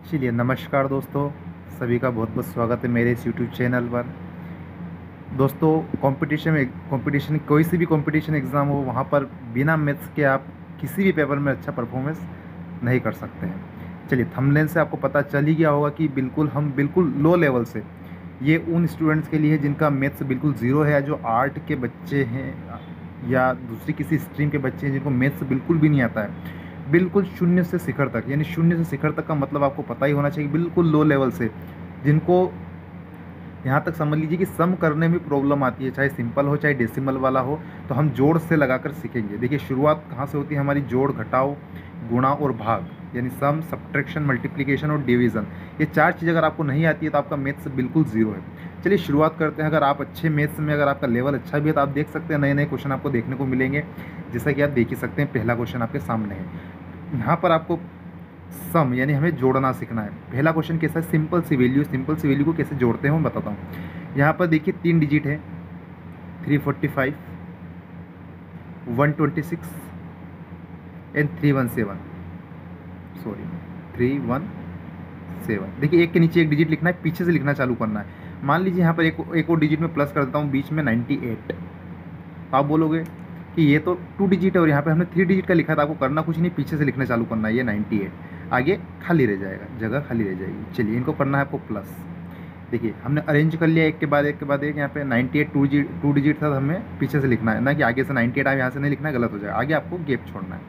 चलिए नमस्कार दोस्तों, सभी का बहुत बहुत स्वागत है मेरे इस यूट्यूब चैनल पर। दोस्तों, कंपटीशन कोई सी भी कंपटीशन एग्ज़ाम हो, वहाँ पर बिना मैथ्स के आप किसी भी पेपर में अच्छा परफॉर्मेंस नहीं कर सकते हैं। चलिए, थंबनेल से आपको पता चल ही गया होगा कि हम बिल्कुल लो लेवल से ये उन स्टूडेंट्स के लिए है जिनका मैथ्स बिल्कुल ज़ीरो है, या जो आर्ट के बच्चे हैं या दूसरी किसी स्ट्रीम के बच्चे हैं जिनको मैथ्स बिल्कुल भी नहीं आता है। बिल्कुल शून्य से शिखर तक, यानी शून्य से शिखर तक का मतलब आपको पता ही होना चाहिए, बिल्कुल लो लेवल से जिनको यहाँ तक समझ लीजिए कि सम करने में प्रॉब्लम आती है, चाहे सिंपल हो चाहे डेसिमल वाला हो, तो हम जोड़ से लगाकर सीखेंगे। देखिए, शुरुआत कहाँ से होती है हमारी? जोड़, घटाव, गुणा और भाग, यानी सम, सब्ट्रैक्शन, मल्टीप्लिकेशन और डिवीज़न। ये चार चीज़ अगर आपको नहीं आती है तो आपका मैथ्स बिल्कुल ज़ीरो है। चलिए शुरुआत करते हैं। अगर आप अच्छे मैथ्स में, अगर आपका लेवल अच्छा भी है तो आप देख सकते हैं नए नए क्वेश्चन आपको देखने को मिलेंगे, जैसा कि आप देख ही सकते हैं। पहला क्वेश्चन आपके सामने है। यहाँ पर आपको सम यानी हमें जोड़ना सीखना है। पहला क्वेश्चन कैसा है? सिंपल सी वैल्यू को कैसे जोड़ते हैं मैं बताता हूँ। यहाँ पर देखिए 3 डिजिट है, 345, 126 एंड 317, सॉरी 317। देखिए, एक के नीचे एक डिजिट लिखना है, पीछे से लिखना चालू करना है। मान लीजिए यहाँ पर एक और डिजिट में प्लस कर देता हूँ, बीच में 98। तो आप बोलोगे कि ये तो 2 डिजिट है और यहाँ पे हमने 3 डिजिट का लिखा था। आपको करना कुछ नहीं, पीछे से लिखना चालू करना है। ये 98, आगे खाली रह जाएगा, जगह खाली रह जाएगी। चलिए, इनको करना है आपको प्लस। देखिए, हमने अरेंज कर लिया एक के बाद एक के बाद एक। यहाँ पे 98 टू डिजिट था, तो हमें पीछे से लिखना है, ना कि आगे से 98 आए यहाँ से नहीं लिखना है, गलत हो जाएगा। आगे आपको गैप छोड़ना है।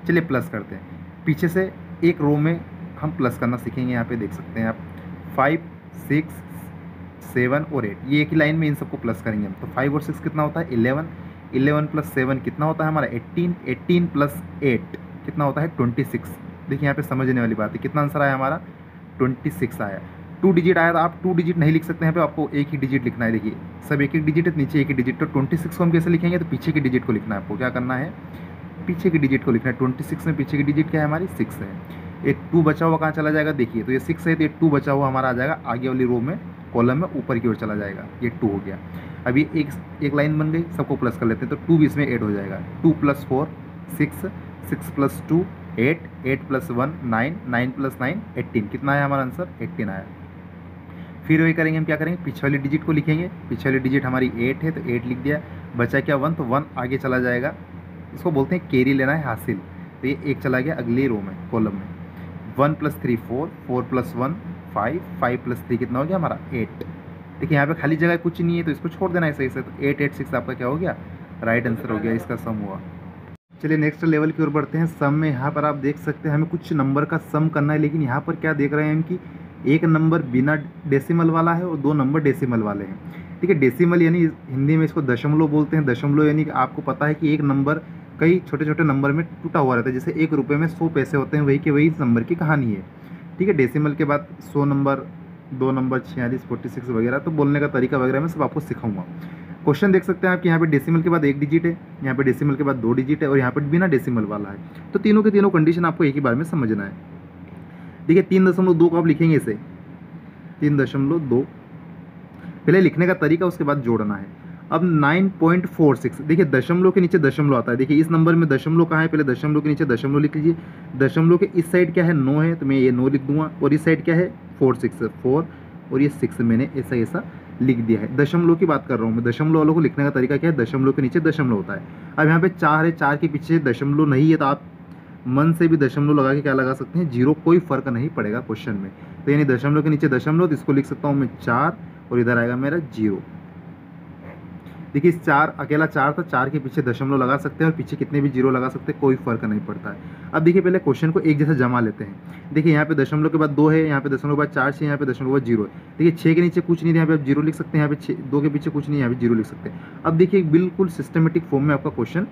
चलिए प्लस करते हैं। पीछे से एक रो में हम प्लस करना सीखेंगे। यहाँ पे देख सकते हैं आप 5, 6, 7 और 8, ये एक ही लाइन में इन सबको प्लस करेंगे हम। तो 5 और 6 कितना होता है? 11। 11 प्लस 7 कितना होता है हमारा? 18। 18 प्लस 8 कितना होता है? 26। देखिए, यहाँ पे समझने वाली बात है। कितना आंसर आया हमारा? 26 आया। 2 डिजिट आया, तो आप 2 डिजिट नहीं लिख सकते हैं, यहाँ पे आपको एक ही डिजिट लिखना है। देखिए, सब एक एक डिजिट है, नीचे एक ही डिजिट। तो 26 को हम कैसे लिखेंगे? तो पीछे की डिजिट को लिखना है आपको। क्या करना है? पीछे की डिजिट को लिखना है। 26 में पीछे की डिजिट क्या है हमारी? 6 है। एक 2 बचा हुआ कहाँ चला जाएगा? देखिए, तो ये 6 है, तो ये 2 बचा हुआ हमारा आ जाएगा आगे वाली रो में, कॉलम में ऊपर की ओर चला जाएगा। ये 2 हो गया। अभी एक लाइन बन गई, सबको प्लस कर लेते हैं, तो 2 भी इसमें ऐड हो जाएगा। 2 + 4 6, 6 + 2 8, 8 + 1 9, 9 + 9 18। कितना आया हमारा आंसर? 18 आया। फिर वही करेंगे, हम क्या करेंगे? पीछे वाली डिजिट को लिखेंगे। पीछे वाली डिजिट हमारी 8 है, तो 8 लिख दिया। बचा क्या? 1, तो 1 आगे चला जाएगा। इसको बोलते हैं कैरी लेना है, हासिल। तो ये एक चला गया अगली रो में, कॉलम में। 1 + 3 4, 4 + 1 5, 5 + 3 कितना हो गया हमारा? 8। देखिए, यहाँ पे खाली जगह कुछ नहीं है, तो इसको छोड़ देना है सही से। तो 8, 8 6 आपका क्या हो गया? राइट आंसर हो गया, इसका सम हुआ। चलिए नेक्स्ट लेवल की ओर बढ़ते हैं। सम में यहाँ पर आप देख सकते हैं हमें कुछ नंबर का सम करना है, लेकिन यहाँ पर क्या देख रहे हैं हम कि एक नंबर बिना डेसिमल वाला है और 2 नंबर डेसिमल वाले हैं। ठीक है, डेसिमल यानी हिंदी में इसको दशमलव बोलते हैं। दशमलव यानी कि आपको पता है कि एक नंबर कई छोटे छोटे नंबर में टूटा हुआ रहता है। जैसे 1 रुपये में 100 पैसे होते हैं, वही के वही इस नंबर की कहानी है। ठीक है, डेसिमल के बाद 100 नंबर, 2 नंबर, 46, 46 वगैरह, तो बोलने का तरीका वगैरह मैं सब आपको सिखाऊंगा। क्वेश्चन देख सकते हैं आप कि यहाँ पे डेसिमल के बाद 1 डिजिट है, यहाँ पे डेसिमल के बाद 2 डिजिट है, और यहाँ पर बिना डेसिमल वाला है। तो तीनों के तीनों कंडीशन आपको एक ही बार में समझना है। देखिए, 3.2 को आप लिखेंगे इसे 3.2। पहले लिखने का तरीका, उसके बाद जोड़ना है। अब 9.46, देखिए दशमलव के नीचे दशमलव आता है। देखिए, इस नंबर में दशमलव कहाँ है? पहले दशमलव के नीचे दशमलव लिख लीजिए। दशमलव के इस साइड क्या है? 9 है, तो मैं ये 9 लिख दूंगा। और इस साइड क्या है? 4 6 4, और ये 6 मैंने ऐसा ऐसा लिख दिया है। दशमलव की बात कर रहा हूँ मैं। दशमलव वालों को लिखने का तरीका क्या है? दशमलव के नीचे दशमलव होता है। अब यहाँ पे 4 है, 4 के पीछे दशमलव नहीं है, तो आप मन से भी दशमलव लगा के क्या लगा सकते हैं? 0, कोई फर्क नहीं पड़ेगा क्वेश्चन में। तो यानी दशमलव के नीचे दशमलव, तो इसको लिख सकता हूँ मैं 4, और इधर आएगा मेरा 0। देखिए, इस 4 अकेला 4 था, 4 के पीछे दशमलव लगा सकते हैं और पीछे कितने भी 0 लगा सकते हैं, कोई फर्क नहीं पड़ता है। अब देखिए, पहले क्वेश्चन को एक जैसा जमा लेते हैं। देखिए, यहाँ पे दशमलव के बाद 2 है, यहाँ पे दशमलव के बाद 4 है, यहाँ पे दशमलव के बाद 0 है। देखिए, 6 के नीचे कुछ नहीं है, यहाँ पे आप 0 लिख सकते हैं। यहाँ पे 2 के पीछे कुछ नहीं है, यहाँ पे 0 लिख सकते हैं। अब देखिए, बिल्कुल सिस्टमेटिक फॉर्म में आपका क्वेश्चन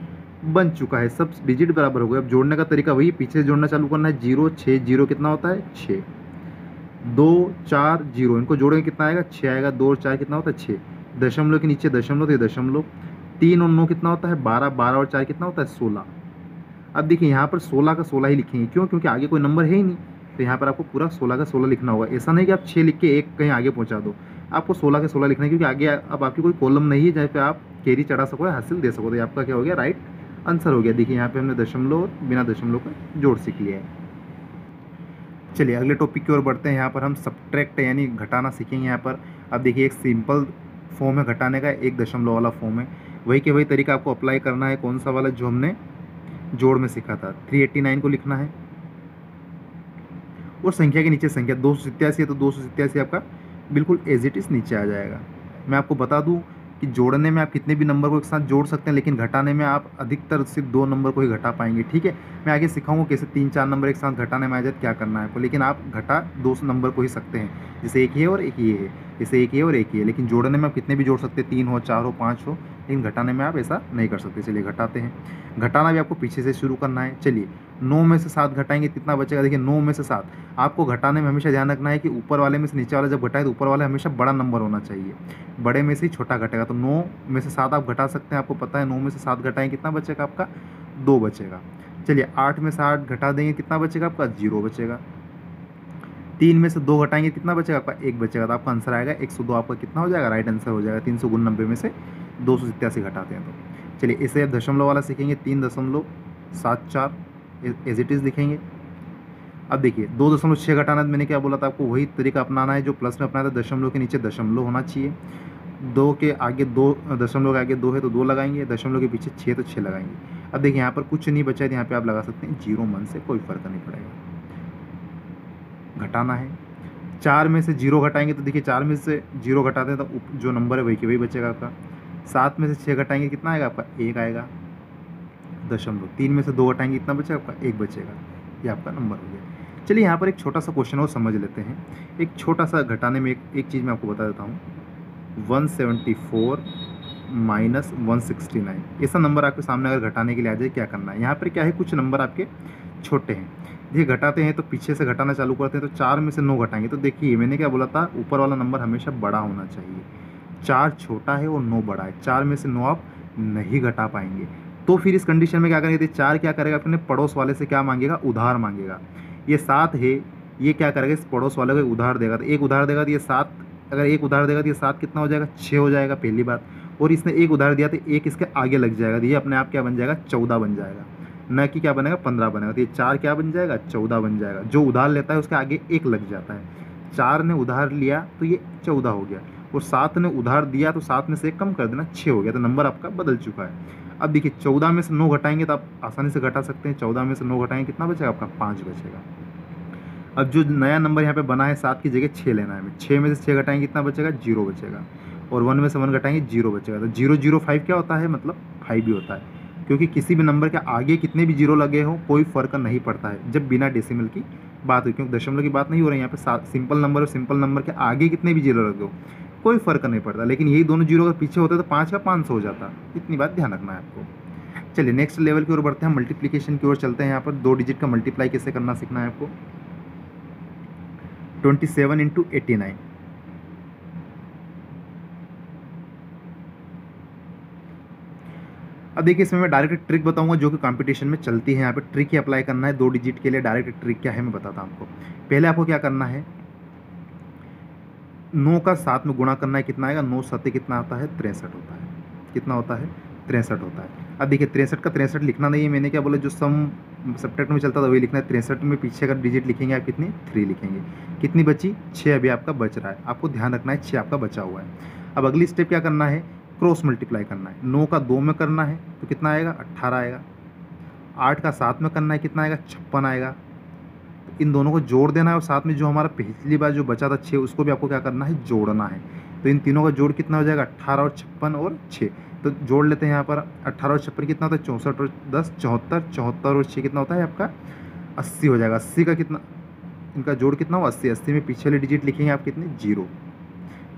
बन चुका है। सब डिजिट बराबर हो गए। अब जोड़ने का तरीका वही, पीछे से जोड़ना चालू करना है। 0 6 0 कितना होता है? 6। 2 4 0, इनको जोड़ेंगे कितना आएगा? 6 आएगा। 2 और 4 कितना होता है? 6। दशमलव के नीचे दशमलव, तो ये दशमलव। 3 और 9 कितना होता है? 12। 12 और 4 कितना होता है? 16। अब देखिए, यहाँ पर 16 का 16 ही लिखेंगे। क्यों? क्योंकि आगे कोई नंबर है ही नहीं। तो यहाँ पर आपको पूरा 16 का 16 लिखना होगा। ऐसा नहीं कि आप 6 लिख के एक कहीं आगे पहुँचा दो। आपको 16 का 16 लिखना है, क्योंकि आगे अब आपकी कोई कॉलम नहीं है जहाँ पे आप कैरी चढ़ा सको या हासिल दे सको। तो आपका क्या हो गया? राइट आंसर हो गया। देखिए, यहाँ पे हमने दशमलव और बिना दशमलव का जोड़ सीख लिया है। चलिए अगले टॉपिक की ओर बढ़ते हैं। यहाँ पर हम सब्ट्रैक्ट यानी घटाना सीखेंगे। यहाँ पर अब देखिए एक सिंपल फॉर्म है घटाने का, 1 दशमलव वाला फॉर्म है। वही के वही तरीका आपको अप्लाई करना है। कौन सा वाला? जो हमने जोड़ में सीखा था। 389 को लिखना है और संख्या के नीचे संख्या 287 है तो 287 आपका बिल्कुल एज इट इज़ नीचे आ जाएगा। मैं आपको बता दूं कि जोड़ने में आप कितने भी नंबर को एक साथ जोड़ सकते हैं, लेकिन घटाने में आप अधिकतर सिर्फ 2 नंबर को ही घटा पाएंगे। ठीक है, मैं आगे सिखाऊंगा कैसे 3-4 नंबर एक साथ घटाने में आ जाए, क्या करना है आपको। लेकिन आप घटा 2 नंबर को ही सकते हैं, जैसे एक ये और एक ये है, जैसे एक ये और एक ये। लेकिन जोड़ने में आप कितने भी जोड़ सकते हैं, 3 हो, 4 हो, 5 हो, लेकिन घटाने में आप ऐसा नहीं कर सकते। चलिए घटाते हैं। घटाना भी आपको पीछे से शुरू करना है। चलिए 9 में से 7 घटाएंगे कितना बचेगा? देखिए 9 में से 7 आपको घटाने में हमेशा ध्यान रखना है कि ऊपर वाले में से नीचे वाला जब घटाए तो ऊपर वाला हमेशा बड़ा नंबर होना चाहिए, बड़े में से ही छोटा घटेगा। तो 9 में से 7 आप घटा सकते हैं। आपको पता है 9 में से 7 घटाएं कितना बचेगा आपका? 2 बचेगा। चलिए 8 में से 8 घटा देंगे कितना बचेगा आपका? 0 बचेगा। 3 में से 2 घटाएंगे कितना बचेगा आपका? 1 बचेगा। तो आपका आंसर आएगा 102। आपका कितना हो जाएगा? राइट आंसर हो जाएगा। 390 में से 287 घटाते हैं तो। चलिए इसे अब दशमलव वाला सीखेंगे। 3.74 एज इट इज़ लिखेंगे। अब देखिए 2.6 घटाना, मैंने क्या बोला था आपको? वही तरीका अपनाना है जो प्लस में अपनाया था। दशमलव के नीचे दशमलव होना चाहिए। 2 के आगे 2, दशमलव के आगे 2 है तो 2 लगाएंगे, दशमलव के पीछे 6 तो 6 लगाएंगे। अब देखिए यहाँ पर कुछ नहीं बचा है तो यहाँ पे आप लगा सकते हैं 0 मन से, कोई फर्क नहीं पड़ेगा। घटाना है। 4 में से 0 घटाएंगे तो देखिए 4 में से 0 घटाते हैं तो जो नंबर है वही के वही बचेगा आपका। 7 में से 6 घटाएंगे कितना आएगा आपका? 1 आएगा। दशमलव 3 में से 2 घटाएंगे कितना बचेगा आपका? 1 बचेगा। ये आपका नंबर हो गया। चलिए यहाँ पर एक छोटा सा क्वेश्चन और समझ लेते हैं। एक छोटा सा घटाने में एक चीज़ मैं आपको बता देता हूँ। 174 माइनस 169 ऐसा नंबर आपके सामने अगर घटाने के लिए आ जाए, क्या करना है? यहाँ पर क्या है, कुछ नंबर आपके छोटे हैं। ये घटाते हैं तो पीछे से घटाना चालू करते हैं तो 4 में से 9 घटाएंगे तो देखिए मैंने क्या बोला था, ऊपर वाला नंबर हमेशा बड़ा होना चाहिए। 4 छोटा है और 9 बड़ा है। 4 में से 9 आप नहीं घटा पाएंगे। तो फिर इस कंडीशन में क्या करेंगे? 4 क्या करेगा? अपने पड़ोस वाले से क्या मांगेगा? उधार मांगेगा। ये 7 है, ये क्या करेगा? इस पड़ोस वाले को उधार देगा। तो एक उधार देगा तो ये 7, अगर एक उधार देगा तो ये 7 कितना हो जाएगा? 6 हो जाएगा पहली बात। और इसने एक उधार दिया तो एक इसके आगे लग जाएगा तो ये अपने आप क्या बन जाएगा? 14 बन जाएगा, न कि क्या बनेगा? 15 बनेगा। तो ये 4 क्या बन जाएगा? 14 बन जाएगा। जो उधार लेता है उसके आगे 1 लग जाता है। 4 ने उधार लिया तो ये 14 हो गया, और 7 ने उधार दिया तो 7 में से 1 कम कर देना, 6 हो गया। तो नंबर आपका बदल चुका है। अब देखिए 14 में से 9 घटाएंगे तो आप आसानी से घटा सकते हैं। 14 में से 9 घटाएंगे कितना बचेगा आपका? 5 बचेगा। अब जो नया नंबर यहाँ पे बना है 7 की जगह 6 लेना है हमें। 6 में से 6 घटाएंगे कितना बचेगा? 0 बचेगा। और 1 में से 1 घटाएंगे 0 बचेगा। तो 005 क्या होता है? मतलब 5 भी होता है, क्योंकि किसी भी नंबर के आगे कितने भी 0 लगे हो कोई फ़र्क नहीं पड़ता है जब बिना डेसिमल की बात हो, क्योंकि दशमलव की बात नहीं हो रही है यहाँ पे। सिंपल नंबर और सिंपल नंबर के आगे कितने भी 0 लगे हो कोई फ़र्क नहीं पड़ता। लेकिन यही दोनों 0 अगर पीछे होते तो 5 का 500 हो जाता। इतनी बात ध्यान रखना है आपको। चलिए नेक्स्ट लेवल की ओर बढ़ते हैं, मल्टीप्लिकेशन की ओर चलते हैं। यहाँ पर 2 डिजिट का मल्टीप्लाई कैसे करना सीखना है आपको। 27 इंटू 89। अब देखिए इसमें मैं डायरेक्ट ट्रिक बताऊंगा जो कि कंपटीशन में चलती है। यहाँ पे ट्रिक ही अप्लाई करना है 2 डिजिट के लिए। डायरेक्ट ट्रिक क्या है मैं बताता हूँ आपको। पहले आपको क्या करना है, 9 का 7 में गुणा करना है। कितना आएगा? 9 7 कितना आता है? 63 होता है। कितना होता है? 63 होता है। अब देखिए 63 का 63 लिखना नहीं है, मैंने क्या बोला, जो सम सब्ट्रैक्ट में चलता था वही लिखना है। 63 में पीछे अगर डिजिट लिखेंगे आप कितनी? 3 लिखेंगे। कितनी बची? 6 अभी आपका बच रहा है। आपको ध्यान रखना है 6 आपका बचा हुआ है। अब अगली स्टेप क्या करना है? क्रॉस मल्टीप्लाई करना है। 9 का 2 में करना है तो कितना आएगा? 18 आएगा। 8 का 7 में करना है कितना आएगा? 56 आएगा। तो इन दोनों को जोड़ देना है और साथ में जो हमारा पिछली बार जो बचा था 6 उसको भी आपको क्या करना है? जोड़ना है। तो इन तीनों का जोड़ कितना हो जाएगा? 18 और 56 और 6। तो जोड़ लेते हैं यहाँ पर। 18 और 56 कितना होता है? 64 और 10 74। 74 और 6 कितना होता है आपका? 80 हो जाएगा। 80 का कितना, इनका जोड़ कितना हो? 80। 80 में पीछे वाले डिजिट लिखेंगे आप कितने? 0।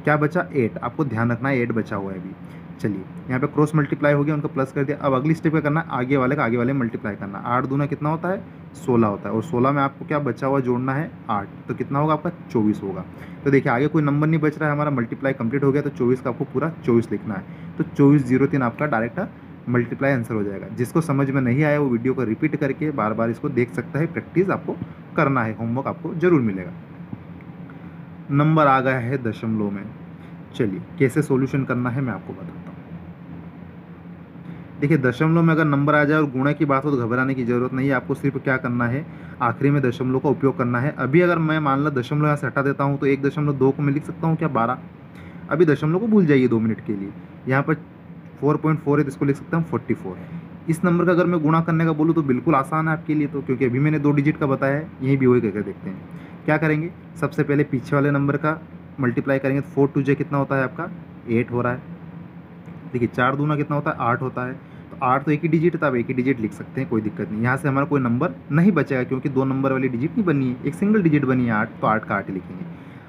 क्या बचा? 8। आपको ध्यान रखना है 8 बचा हुआ है अभी। चलिए यहाँ पे क्रॉस मल्टीप्लाई हो गया, उनका प्लस कर दिया। अब अगली स्टेप क्या करना है? आगे वाले का आगे वाले मल्टीप्लाई करना। 8 दूना कितना होता है? 16 होता है। और 16 में आपको क्या बचा हुआ जोड़ना है? 8। तो कितना होगा आपका? 24 होगा। तो देखिए आगे कोई नंबर नहीं बच रहा है, हमारा मल्टीप्लाई कंप्लीट हो गया। तो 24 का आपको पूरा 24 लिखना है। तो 2403 आपका डायरेक्ट मल्टीप्लाई आंसर हो जाएगा। जिसको समझ में नहीं आया वो वीडियो को रिपीट करके बार बार इसको देख सकता है। प्रैक्टिस आपको करना है, होमवर्क आपको जरूर मिलेगा। नंबर आ गया है दशमलव में। चलिए कैसे सॉल्यूशन करना है मैं आपको बताता हूँ। देखिए दशमलव में अगर नंबर आ जाए और गुणा की बात हो तो घबराने की ज़रूरत नहीं है, आपको सिर्फ क्या करना है, आखिरी में दशमलव का उपयोग करना है। अभी अगर मैं मान लो दशमलव यहाँ से हटा देता हूँ तो 1.2 को मैं लिख सकता हूँ क्या 12। अभी दशमलव को भूल जाइए 2 मिनट के लिए। यहाँ पर 4.4 है तो इसको लिख सकता हूँ 44। इस नंबर का अगर मैं गुणा करने का बोलूँ तो बिल्कुल आसान है आपके लिए, तो क्योंकि अभी मैंने 2 डिजिट का बताया है, यहीं भी वही करके देखते हैं। क्या करेंगे, सबसे पहले पीछे वाले नंबर का मल्टीप्लाई करेंगे तो 4 2 कितना होता है आपका 8 हो रहा है। देखिए 4 दूना कितना होता है 8 होता है, तो 8 तो एक ही डिजिट था, आप एक ही डिजिट लिख सकते हैं, कोई दिक्कत नहीं। यहाँ से हमारा कोई नंबर नहीं बचेगा क्योंकि 2 नंबर वाली डिजिट नहीं बनी है, एक सिंगल डिजिट बनी है 8, तो 8 का 8 लिखेंगे।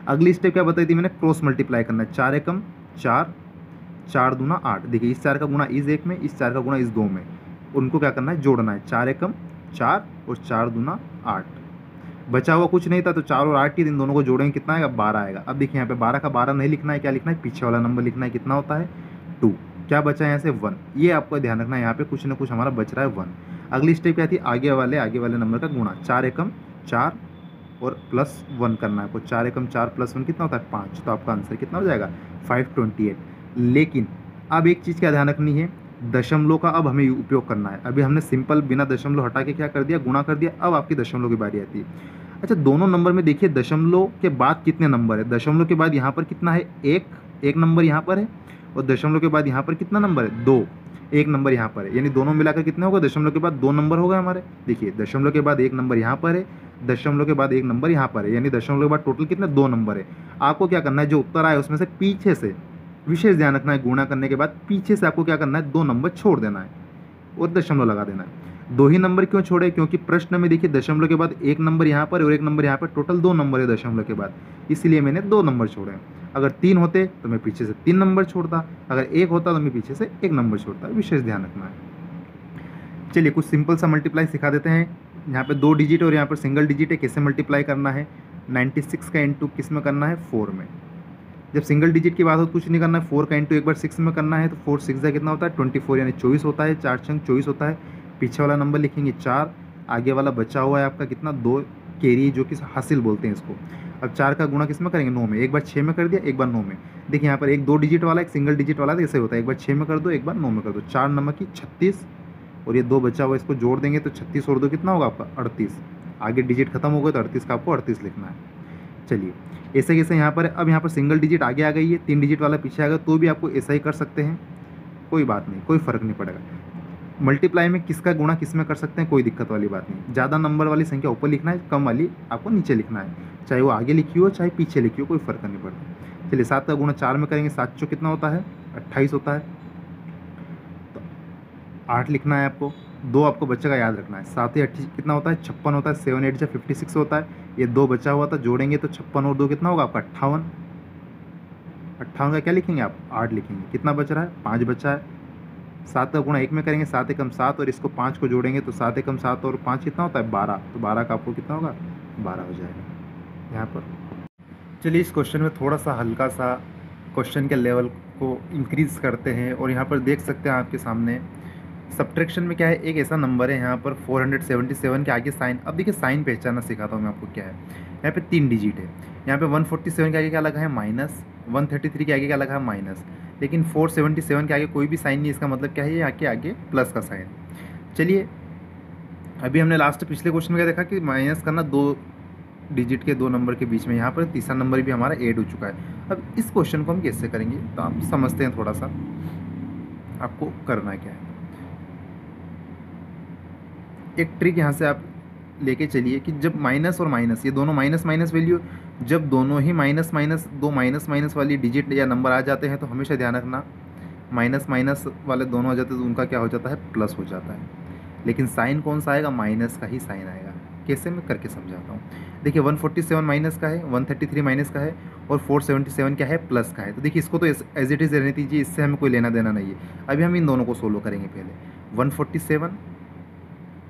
अगली स्टेप क्या बताई थी मैंने, क्रॉस मल्टीप्लाई करना है। 4 एकम 4, 4 दूना 8। देखिए इस 4 का गुणा इस 1 में, इस 4 का गुणा इस 2 में, उनको क्या करना है जोड़ना है। 4 एकम 4 और 4 दूना 8। बचा हुआ कुछ नहीं था तो 4 और 8 ही, इन दोनों को जोड़ेंगे कितना आएगा 12 आएगा। अब देखिए यहाँ पे 12 का 12 नहीं लिखना है, क्या लिखना है पीछे वाला नंबर लिखना है, कितना होता है 2। क्या बचा है यहाँ से 1, ये आपको ध्यान रखना है, यहाँ पे कुछ ना कुछ हमारा बच रहा है 1। अगली स्टेप क्या थी, आगे वाले नंबर का गुणा। 4 एकम 4 और प्लस 1 करना है आपको। 4 एकम 4 प्लस 1 कितना होता है 5, तो आपका आंसर कितना हो जाएगा 528। लेकिन अब एक चीज़ क्या ध्यान रखनी है, दशमलव का अब हमें उपयोग करना है। अभी हमने सिंपल बिना दशमलव हटा के क्या कर दिया, गुणा कर दिया। अब आपकी दशमलव की बारी आती है। अच्छा दोनों नंबर में देखिए दशमलव के बाद कितने नंबर है, दशमलव के बाद यहाँ पर कितना है, एक नंबर यहाँ पर है, और दशमलव के बाद यहाँ पर कितना नंबर है 2, एक नंबर यहाँ पर है, यानी दोनों मिलाकर कितने होगा, दशमलव के बाद 2 नंबर हो गए हमारे। देखिए दशमलव के बाद एक नंबर यहाँ पर है, दशमलव के बाद एक नंबर यहाँ पर है, यानी दशमलव के बाद टोटल कितने 2 नंबर है। आपको क्या करना है, जो उत्तर आए उसमें से पीछे से, विशेष ध्यान रखना है, गुणा करने के बाद पीछे से आपको क्या करना है 2 नंबर छोड़ देना है और दशमलव लगा देना है। 2 ही नंबर क्यों छोड़े, क्योंकि प्रश्न में देखिए दशमलव के बाद एक नंबर यहाँ पर और एक नंबर यहाँ पर, टोटल 2 नंबर है दशमलव के बाद, इसलिए मैंने 2 नंबर छोड़े हैं। अगर 3 होते तो मैं पीछे से 3 नंबर छोड़ता, अगर 1 होता तो मैं पीछे से 1 नंबर छोड़ता, विशेष ध्यान रखना है। चलिए कुछ सिंपल सा मल्टीप्लाई सिखा देते हैं। यहाँ पे 2 डिजिट और यहाँ पर सिंगल डिजिट है, कैसे मल्टीप्लाई करना है। 96 का इंटू किस में करना है 4 में। जब सिंगल डिजिट की बात हो तो कुछ नहीं करना है, 4 का इंटू एक बार 6 में करना है, तो 4 6 का कितना होता है 24, यानी 24 होता है। 4 छंग 24 होता है। पीछे वाला नंबर लिखेंगे 4, आगे वाला बचा हुआ है आपका कितना 2 कैरी, जो कि हासिल बोलते हैं इसको। अब 4 का गुणा किस में करेंगे 9 में, एक बार 6 में कर दिया, एक बार 9 में। देखिए यहाँ पर एक 2 डिजिट वाला एक सिंगल डिजिट वाला ऐसे होता है, एक बार 6 में कर दो, एक बार 9 में कर दो। 4 नंबर की 36 और ये 2 बचा हुआ, इसको जोड़ देंगे तो 36 और 2 कितना होगा आपका 38। आगे डिजिट खत्म हो गए तो 38 का आपको 38 लिखना है। चलिए ऐसे कैसे यहाँ पर, अब यहाँ पर सिंगल डिजिट आगे आ गई है, 3 डिजिट वाला पीछे आ गया, तो भी आपको ऐसा ही कर सकते हैं, कोई बात नहीं, कोई फ़र्क नहीं पड़ेगा। मल्टीप्लाई में किसका गुणा किस में कर सकते हैं, कोई दिक्कत वाली बात नहीं। ज़्यादा नंबर वाली संख्या ऊपर लिखना है, कम वाली आपको नीचे लिखना है, चाहे वो आगे लिखी हो चाहे पीछे लिखी हो, कोई फ़र्क नहीं पड़ता। चलिए 7 का गुणा 4 में करेंगे, 7 चौ कितना होता है 28 होता है, तो 8 लिखना है आपको। 2 आपको बच्चे का याद रखना है, 7 या 8 कितना होता है 56 होता है। 7 8 जा 56 होता है, ये 2 बचा हुआ था, जोड़ेंगे तो 56 और 2 कितना होगा आपका 58। 58 का क्या लिखेंगे आप 8 लिखेंगे। कितना बच रहा है 5 बचा है। 7 का गुणा 1 में करेंगे, 7 एकम 7 और इसको 5 को जोड़ेंगे तो 7 एकम 7 और 5 कितना होता है 12, तो 12 का आपको कितना होगा 12 हो जाएगा यहाँ पर। चलिए इस क्वेश्चन में थोड़ा सा हल्का सा क्वेश्चन के लेवल को इंक्रीज़ करते हैं, और यहाँ पर देख सकते हैं आपके सामने सब्ट्रैक्शन में क्या है, एक ऐसा नंबर है यहाँ पर 477 के आगे साइन। अब देखिए साइन पहचानना सिखाता हूँ मैं आपको क्या है। यहाँ पे 3 डिजिट है, यहाँ पे 147 के आगे क्या लगा है माइनस, 133 के आगे क्या लगा है माइनस, लेकिन 477 के आगे कोई भी साइन नहीं, इसका मतलब क्या है ये आगे प्लस का साइन। चलिए अभी हमने लास्ट पिछले क्वेश्चन में क्या देखा कि माइनस करना 2 डिजिट के 2 नंबर के बीच में, यहाँ पर तीसरा नंबर भी हमारा ऐड हो चुका है। अब इस क्वेश्चन को हम कैसे करेंगे तो आप समझते हैं, थोड़ा सा आपको करना क्या है। एक ट्रिक यहाँ से आप लेके चलिए कि जब माइनस और माइनस ये दोनों माइनस माइनस वैल्यू, जब दोनों ही माइनस माइनस दो माइनस माइनस वाली डिजिट या नंबर आ जाते हैं तो हमेशा ध्यान रखना माइनस माइनस वाले दोनों आ जाते हैं तो उनका क्या हो जाता है प्लस हो जाता है। लेकिन साइन कौन सा आएगा, माइनस का ही साइन आएगा। कैसे मैं करके समझाता हूँ। देखिए 147 माइनस का है, 133 माइनस का है और 477 क्या है प्लस का है। तो देखिए इसको तो एज इट इज़ रहने दीजिए, इससे हमें कोई लेना देना नहीं है। अभी हम इन दोनों को सोल्व करेंगे। पहले 147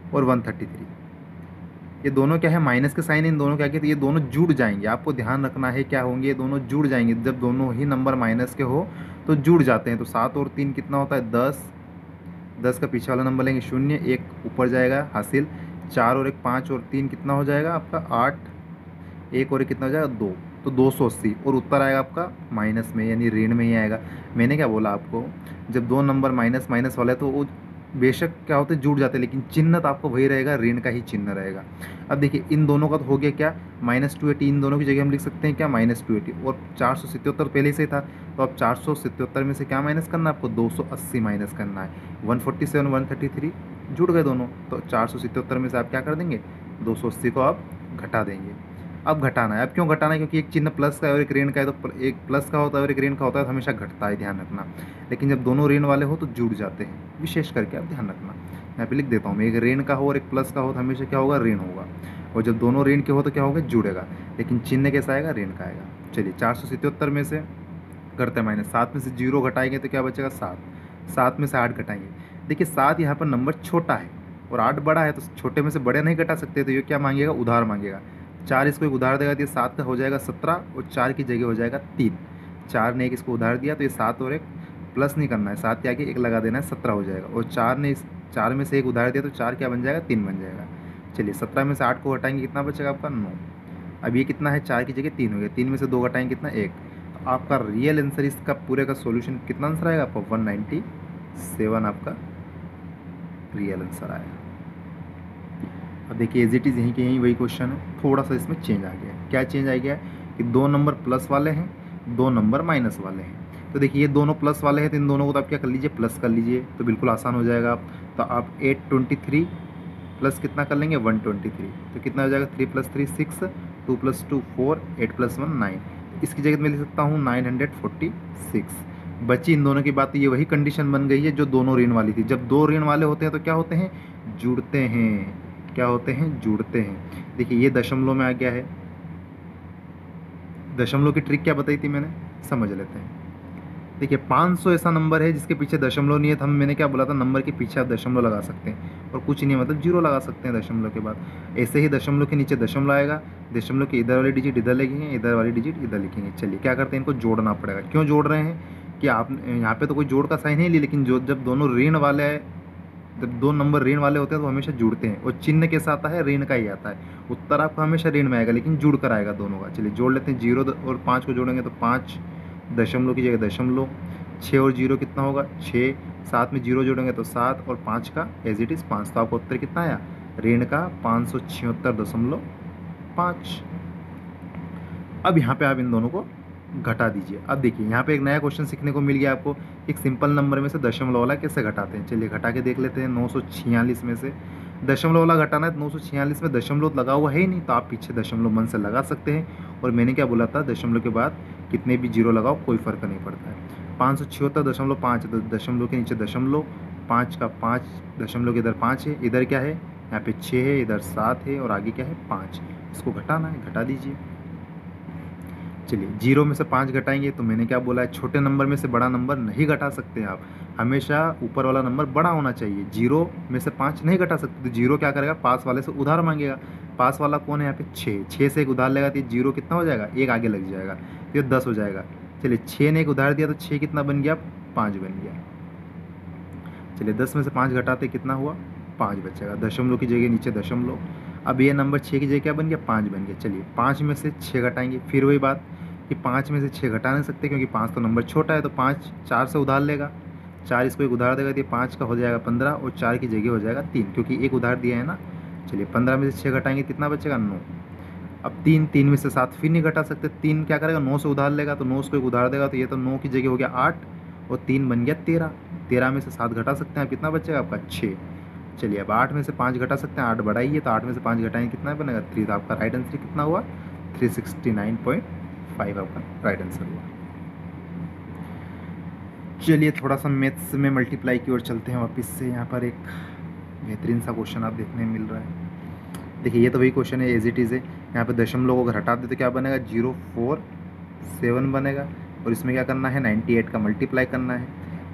और 133, ये दोनों क्या है माइनस के साइन है, इन दोनों क्या है तो ये दोनों जुड़ जाएंगे। आपको ध्यान रखना है क्या होंगे, ये दोनों जुड़ जाएंगे। जब दोनों ही नंबर माइनस के हो तो जुड़ जाते हैं। तो 7 और 3 कितना होता है 10, 10 का पीछे वाला नंबर लेंगे 0, 1 ऊपर जाएगा हासिल। 4 और 1 5 और 3 कितना हो जाएगा आपका 8, 1 और 1 कितना हो जाएगा 2, तो 280 और उत्तर आएगा आपका माइनस में यानी ऋण में ही आएगा। मैंने क्या बोला आपको, जब दो नंबर माइनस माइनस वाला है तो वो बेशक क्या होते हैं जुड़ जाते हैं, लेकिन चिन्ह तो आपको वही रहेगा, ऋण का ही चिन्ह रहेगा। अब देखिए इन दोनों का तो हो गया क्या -280, इन दोनों की जगह हम लिख सकते हैं क्या -280, और 477 पहले से था, तो अब 477 में से क्या माइनस करना है आपको, 280 माइनस करना है। 147 133 जुड़ गए दोनों, तो 477 में से आप क्या कर देंगे, 280 को आप घटा देंगे। अब घटाना है, अब क्यों घटाना है, क्योंकि एक चिन्ह प्लस का है और एक ऋण का है, तो एक प्लस का होता है और एक ऋण का होता है, तो हमेशा घटता है, ध्यान रखना। लेकिन जब दोनों ऋण वाले हो तो जुड़ जाते हैं, विशेष करके आप ध्यान रखना। यहाँ पे लिख देता हूँ मैं, एक ऋण का हो और एक प्लस का हो तो हमेशा क्या होगा, ऋण होगा, और जब दोनों ऋण के हो तो क्या होगा, जुड़ेगा, लेकिन चिन्ह कैसा आएगा, ऋण का आएगा। चलिए 477 में से करते हैं माइनस, 7 में से 0 घटाएंगे तो क्या बचेगा, 7, 7 में से 8 घटाएंगे। देखिए 7 यहाँ पर नंबर छोटा है और 8 बड़ा है, तो छोटे में से बड़े नहीं घटा सकते, तो ये क्या मांगेगा, उधार मांगेगा। 4 इसको एक उधार देगा तो ये 7 का हो जाएगा 17, और 4 की जगह हो जाएगा 3। 4 ने एक इसको उधार दिया तो ये 7 और एक प्लस नहीं करना है, 7 के आगे एक लगा देना है, 17 हो जाएगा, और 4 ने इस 4 में से एक उधार दिया तो 4 क्या बन जाएगा, 3 बन जाएगा। चलिए 17 में से 8 को घटाएंगे कितना बचेगा आपका, 9। अब ये कितना है, 4 की जगह 3 हो गया, 3 में से 2 घटाएंगे कितना, 1। तो आपका रियल आंसर इसका पूरे का सॉल्यूशन कितना आंसर आएगा आपका, 197 आपका रियल आंसर आएगा। अब देखिए एज इट इज़ यहीं के यहीं वही क्वेश्चन है, थोड़ा सा इसमें चेंज आ गया है। क्या चेंज आ गया है कि 2 नंबर प्लस वाले हैं, 2 नंबर माइनस वाले हैं। तो देखिए ये दोनों प्लस वाले हैं, तो इन दोनों को तो आप क्या कर लीजिए, प्लस कर लीजिए, तो बिल्कुल आसान हो जाएगा। आप तो आप 823 प्लस कितना कर लेंगे, 123, तो कितना हो जाएगा, 3 + 3 6, 2 + 2 4, 8 + 1 9। इसकी जगह मैं लिख सकता हूँ 946। बची इन दोनों की बात, ये वही कंडीशन बन गई है जो दोनों ऋण वाली थी। जब 2 ऋण वाले होते हैं तो क्या होते हैं, जुड़ते हैं। क्या होते हैं, जुड़ते हैं। देखिए ये दशमलव में आ गया है, दशमलव की ट्रिक क्या बताई थी मैंने, समझ लेते हैं। देखिए 500 ऐसा नंबर है जिसके पीछे दशमलव नहीं है, तो हम मैंने क्या बोला था, नंबर के पीछे आप दशमलव लगा सकते हैं, और कुछ नहीं मतलब 0 लगा सकते हैं दशमलव के बाद। ऐसे ही दशमलव के नीचे दशमलव आएगा, दशमलव के इधर वाली डिजिट इधर लिखेंगे, इधर वाली डिजिट इधर लिखेंगे। चलिए क्या करते हैं, इनको जोड़ना पड़ेगा। क्यों जोड़ रहे हैं कि आप यहाँ पे तो कोई जोड़ का साइन नहीं ली, लेकिन जो जब दोनों ऋण वाले हैं, जब 2 नंबर ऋण वाले होते हैं तो हमेशा जुड़ते हैं, और चिन्ह कैसा आता है, ऋण का ही आता है। उत्तर आपका हमेशा ऋण में आएगा, लेकिन जुड़ कर आएगा दोनों का। चलिए जोड़ लेते हैं, 0 और 5 को जोड़ेंगे तो 5, दशमलव की जगह दशमलव, 6 और 0 कितना होगा, 6, 7 में 0 जोड़ेंगे तो 7, और 5 का एज इट इज़ 5। तो आपका उत्तर कितना आया, ऋण का 576.5। अब यहाँ पे आप इन दोनों को घटा दीजिए। अब देखिए यहाँ पे एक नया क्वेश्चन सीखने को मिल गया आपको, एक सिंपल नंबर में से दशमलव वाला कैसे घटाते हैं। चलिए घटा के देख लेते हैं। 946 में से दशमलव वाला घटाना है, तो 946 में दशमलव लगा हुआ है ही नहीं, तो आप पीछे दशमलव मन से लगा सकते हैं। और मैंने क्या बोला था, दशमलव के बाद कितने भी 0 लगाओ कोई फ़र्क नहीं पड़ता है। 576.5, तो दशमलव के नीचे दशमलव, 5 का 5, दशमलव के इधर 5 है, इधर क्या है, यहाँ पे 6 है, इधर 7 है, और आगे क्या है 5। इसको घटाना है, घटा दीजिए। चलिए 0 में से 5 घटाएंगे, तो मैंने क्या बोला है, छोटे नंबर में से बड़ा नंबर नहीं घटा सकते आप, हमेशा ऊपर वाला नंबर बड़ा होना चाहिए। 0 में से 5 नहीं घटा सकते, तो 0 क्या करेगा, पास वाले से उधार मांगेगा। पास वाला कौन है यहाँ पे, 6 से एक उधार लेगा तो 0 कितना हो जाएगा, 1 आगे लग जाएगा, तो ये 10 हो जाएगा। चलिए 6 ने एक उधार दिया तो 6 कितना बन गया, 5 बन गया। चलिए 10 में से 5 घटाते कितना हुआ, 5 बचेगा। दशमलव की जगह नीचे दशमलव। अब ये नंबर 6 की जगह क्या बन गया, 5 बन गया। चलिए 5 में से 6 घटाएंगे, फिर वही बात कि 5 में से 6 घटा नहीं सकते, क्योंकि 5 तो नंबर छोटा है, तो 5 4 से उधार लेगा, 4 इसको एक उधार देगा तो 5 का हो जाएगा 15, और 4 की जगह हो जाएगा 3, क्योंकि एक उधार दिया है ना। चलिए 15 में से 6 घटाएंगे कितना बचेगा, 9। अब 3 में से 7 फिर नहीं घटा सकते, 3 क्या करेगा, 9 से उधार लेगा, तो 9 उसको एक उधार देगा, तो ये तो 9 की जगह हो गया 8, और 3 बन गया 13। 13 में से 7 घटा सकते हैं, कितना बचेगा आपका, 6। चलिए अब 8 में से 5 घटा सकते हैं, 8 बढ़ाइए, तो 8 में से 5 घटाएंगे कितना बनेगा, 3। तो आपका राइट आंसर कितना हुआ, 369.5 आपका राइट आंसर हुआ। चलिए थोड़ा सा मैथ्स में मल्टीप्लाई की ओर चलते हैं वापस से। यहाँ पर एक बेहतरीन सा क्वेश्चन आप देखने में मिल रहा है। देखिए ये तो वही क्वेश्चन है, एज इट इज़ है। यहाँ पे दशमलव को अगर हटा दे तो क्या बनेगा, 047 बनेगा, और इसमें क्या करना है, 98 का मल्टीप्लाई करना है।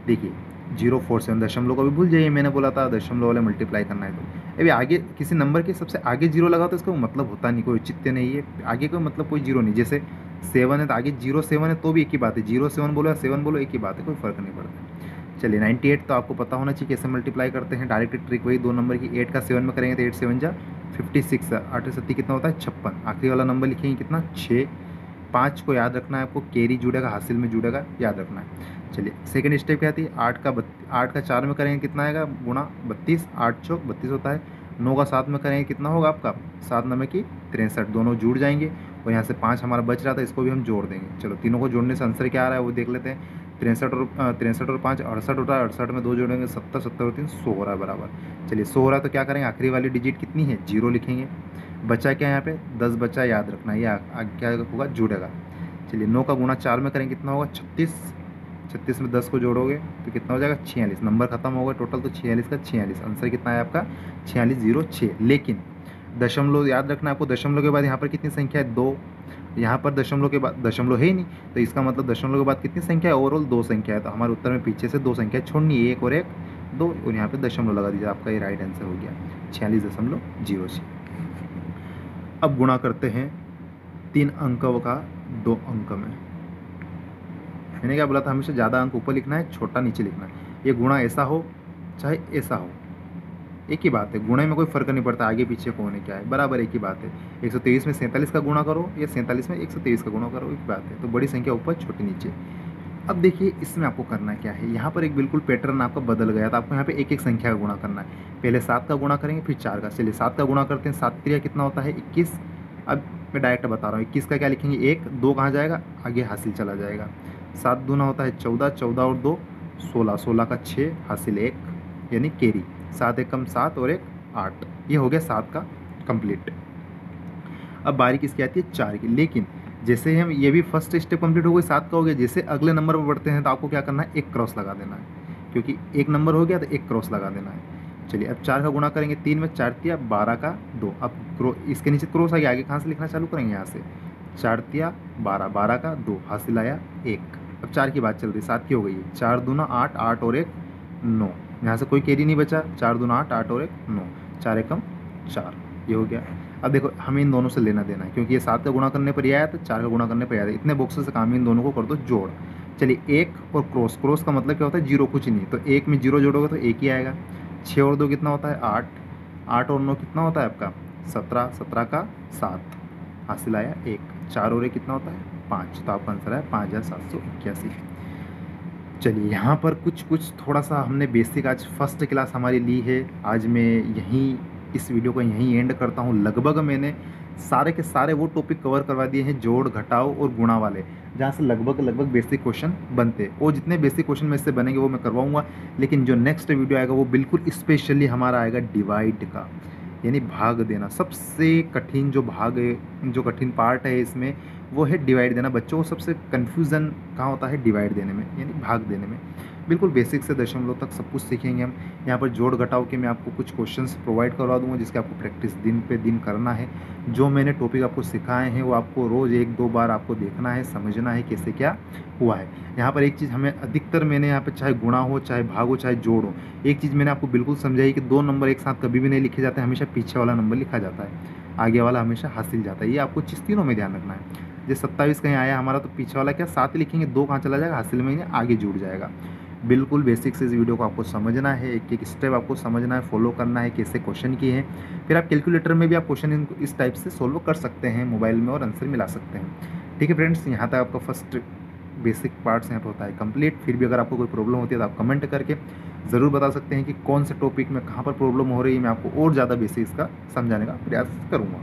देखिए 047, दशमलव को भी भूल जाइए, मैंने बोला था दशमलव वाले मल्टीप्लाई करना है। तो अभी आगे किसी नंबर के सबसे आगे 0 लगा तो इसका मतलब होता नहीं, कोई औचित्य नहीं है, आगे कोई मतलब कोई 0 नहीं। जैसे 7 है तो आगे 07 है तो भी एक ही बात है, 07 बोलो या 7 बोलो एक ही बात है, कोई फ़र्क नहीं पड़ता। चलिए 98 तो आपको पता होना चाहिए कैसे मल्टीप्लाई करते हैं। डायरेक्ट ट्रिक वही, 2 नंबर की 8 का 7 में करेंगे तो 8 7 जा 56, 8 7 कितना होता है 56। आखिरी वाला नंबर लिखेंगे कितना, 6, 5 को याद रखना है आपको, कैरी जुड़ेगा, हासिल में जुड़ेगा, याद रखना है। चलिए सेकंड स्टेप क्या थी, 8 का 4 में करेंगे कितना आएगा गुणा 32, 8 चौक 32 होता है। 9 का 7 में करेंगे कितना होगा आपका 7 9 की 63, दोनों जुड़ जाएंगे। और यहाँ से 5 हमारा बच रहा था, इसको भी हम जोड़ देंगे। चलो तीनों को जोड़ने से आंसर क्या आ रहा है वो देख लेते हैं। 63 और 5 68 होता है, 68 में 2 जोड़ेंगे 70, 70 और 3 100 हो रहा है बराबर। चलिए 100 हो रहा है तो क्या करेंगे, आखिरी वाली डिजिट कितनी है 0 लिखेंगे। बचा क्या यहाँ पे 10 बचा, याद रखना ये क्या होगा जुड़ेगा। चलिए 9 का गुणा 4 में करेंगे कितना होगा 36, 36 में 10 को जोड़ोगे तो कितना हो जाएगा 46, नंबर खत्म होगा टोटल तो 46 का 46, आंसर कितना है आपका 4606। लेकिन दशमलव याद रखना आपको, दशमलव के बाद यहाँ पर कितनी संख्या है 2, यहाँ पर दशमलव के बाद दशमलव है ही नहीं, तो इसका मतलब दशमलव के बाद कितनी संख्या है ओवरऑल 2 संख्या है। तो हमारे उत्तर में पीछे से 2 संख्या छोड़नी है, 1 और 1 2, और यहाँ पे दशमलव लगा दीजिए, आपका ये राइट आंसर हो गया 46.06। अब गुणा करते हैं 3 अंकों का 2 अंक में। मैंने क्या बोला था, हमेशा ज़्यादा अंक ऊपर लिखना है, छोटा नीचे लिखना है। ये गुणा ऐसा हो चाहे ऐसा हो, एक ही बात है, गुणे में कोई फर्क नहीं पड़ता, आगे पीछे कौन है क्या है, बराबर एक ही बात है। 123 में 47 का गुणा करो या 47 में 123 का गुणा करो, एक बात है। तो बड़ी संख्या ऊपर छोटी नीचे। अब देखिए इसमें आपको करना क्या है, यहाँ पर एक बिल्कुल पैटर्न आपका बदल गया था। आपको यहाँ पे एक एक संख्या का गुणा करना है, पहले 7 का गुणा करेंगे फिर 4 का। चलिए 7 का गुणा करते हैं, 7 3 कितना होता है 21। अब मैं डायरेक्ट बता रहा हूँ, 21 का क्या लिखेंगे 1, 2 कहाँ जाएगा आगे हासिल चला जाएगा। 7 दूना होता है 14, 14 और 2 16, 16 का 6 हासिल 1 यानी कैरी। 7 एकम 7 और 1 8, ये हो गया 7 का कंप्लीट। अब बारी किसकी आती है 4 की। लेकिन जैसे हम ये भी फर्स्ट स्टेप कंप्लीट हो गई, 7 का हो गया, जैसे अगले नंबर पर बढ़ते हैं तो आपको क्या करना है, एक क्रॉस लगा देना है, क्योंकि एक नंबर हो गया तो एक क्रॉस लगा देना है। चलिए अब 4 का गुणा करेंगे 3 में, 4 तिया 12 का 2। अब इसके नीचे क्रॉस आ गया, आगे कहाँ से लिखना चालू करेंगे, यहाँ से 4 तिया 12, 12 का 2 हासिल आया 1। अब 4 की बात चल रही, 7 की हो गई है, 4 दूना 8, 8 और 1 9, यहाँ से कोई कैरी नहीं बचा, 4 दूना 8, 8 और 1 9, 4 एकम 4, ये हो गया। अब देखो हमें इन दोनों से लेना देना है, क्योंकि ये 7 का गुणा करने पर ये आया तो 4 का गुणा करने पर आया था। इतने बॉक्सेस से काम, इन दोनों को कर दो जोड़। चलिए 1 और क्रॉस, क्रॉस का मतलब क्या होता है 0 कुछ नहीं, तो 1 में 0 जोड़ोगे तो 1 ही आएगा। 6 और 2 कितना होता है 8, 8 और 9 कितना होता है आपका 17, 17 का 7 हासिल आया 1। 4 और 1 कितना होता है 5, तो आपका आंसर है 5781। चलिए यहाँ पर कुछ थोड़ा सा हमने बेसिक आज फर्स्ट क्लास हमारी ली है। आज मैं यहीं इस वीडियो को यहीं एंड करता हूँ। लगभग मैंने सारे के सारे वो टॉपिक कवर करवा दिए हैं, जोड़ घटाव और गुणा वाले, जहाँ से लगभग बेसिक क्वेश्चन बनते हैं। और जितने बेसिक क्वेश्चन में इससे बनेंगे वो मैं करवाऊँगा। लेकिन जो नेक्स्ट वीडियो आएगा वो बिल्कुल स्पेशली हमारा आएगा डिवाइड का, यानी भाग देना। सबसे कठिन जो कठिन पार्ट है इसमें वो है डिवाइड देना। बच्चों को सबसे कन्फ्यूज़न कहाँ होता है डिवाइड देने में, यानी भाग देने में। बिल्कुल बेसिक से दशमलव तक सब कुछ सीखेंगे हम। यहाँ पर जोड़ घटाव के मैं आपको कुछ क्वेश्चंस प्रोवाइड करवा दूंगा, जिसके आपको प्रैक्टिस दिन पे दिन करना है। जो मैंने टॉपिक आपको सिखाए हैं वो आपको रोज़ 1-2 बार आपको देखना है, समझना है कैसे क्या हुआ है। यहाँ पर एक चीज़ हमें अधिकतर मैंने यहाँ पर चाहे गुणा हो, चाहे भाग हो, चाहे जोड़ हो, एक चीज़ मैंने आपको बिल्कुल समझाई कि 2 नंबर एक साथ कभी भी नहीं लिखे जाते, हमेशा पीछे वाला नंबर लिखा जाता है, आगे वाला हमेशा हासिल जाता है। ये आपको चीज़ तीनों में ध्यान रखना है। जैसे 27 कहीं आया हमारा तो पीछे वाला क्या 7 लिखेंगे, 2 कहाँ चला जाएगा हासिल में, आगे जुड़ जाएगा। बिल्कुल बेसिक से इस वीडियो को आपको समझना है, एक एक स्टेप आपको समझना है, फॉलो करना है कैसे क्वेश्चन किए हैं। फिर आप कैलकुलेटर में भी आप क्वेश्चन इस टाइप से सोल्व कर सकते हैं मोबाइल में और आंसर मिला सकते हैं। ठीक है फ्रेंड्स, यहाँ तक आपका फर्स्ट बेसिक पार्ट्स यहाँ पर होता है कंप्लीट। फिर भी अगर आपको कोई प्रॉब्लम होती है तो आप कमेंट करके ज़रूर बता सकते हैं कि कौन से टॉपिक में कहाँ पर प्रॉब्लम हो रही है। मैं आपको और ज़्यादा बेसिक्स का समझाने का प्रयास करूँगा।